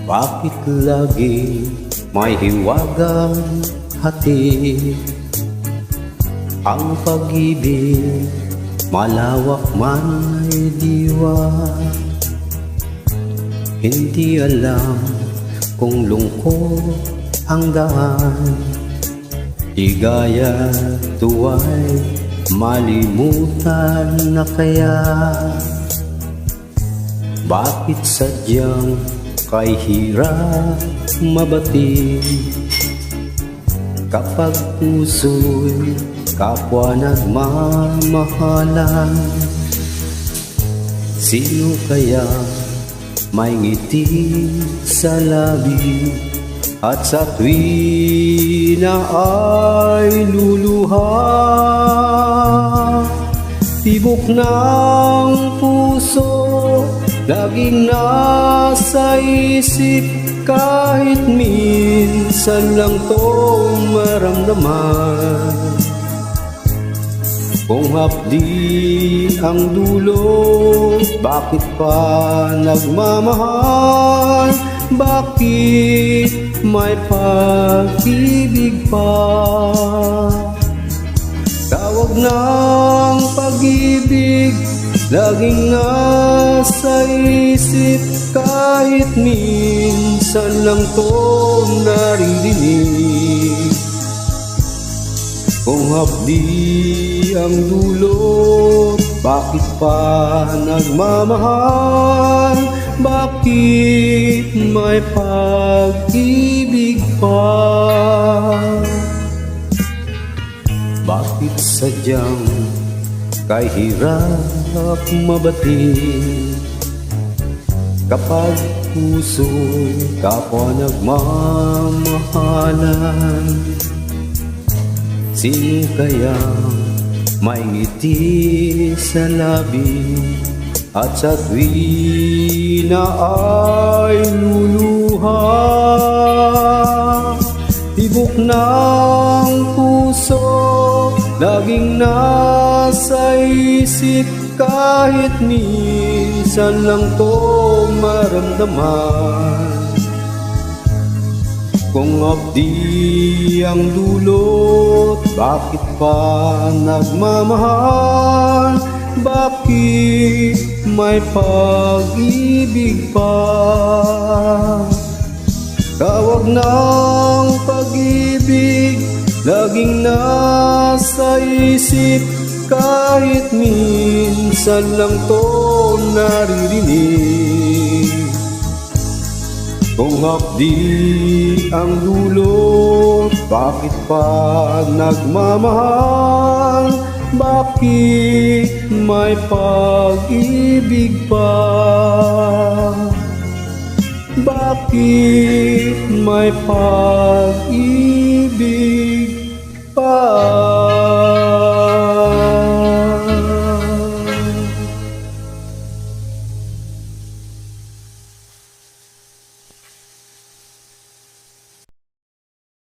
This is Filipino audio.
Bakit lagi may hiwagang hati? Ang pag-ibig malawak man ay diwa. Hindi alam kung lungkot ang daan, di gaya tuwa'y malimutan na kaya. Bakit sadyang kay hirap mabati kapag puso'y kapwa nagmamahalan? Sino kaya may ngiti sa labi at sa tuwi na ay luluha? Tibok ng puso laging nasa isip, kahit minsan lang to maramdaman. Kung hapdi ang dulo, bakit pa nagmamahal? Bakit may pag-ibig pa? Tawag ng pag-ibig laging nasa isip, kahit minsan lang to naririnig. Kung hapdi ang dulo, bakit pa nagmamahal? Bakit may pag-ibig pa? Bakit sadyang kay hirap mabati kapag puso'y kapwa nagmamahalan? Sino kaya may ngiti sa labi at sa tuwi na ay luluha? Tibok ng puso laging nasa isip, kahit minsan lang to maramdaman. Kung hapdi ang dulot, bakit pa nagmamahal? Bakit may pag-ibig pa? Tawag ng pag-ibig laging nasa isip, kahit minsan lang to naririnig. Kung hapdi ang dulo, bakit pa nagmamahal? Bakit may pag-ibig pa? Bakit may pag-ibig pa?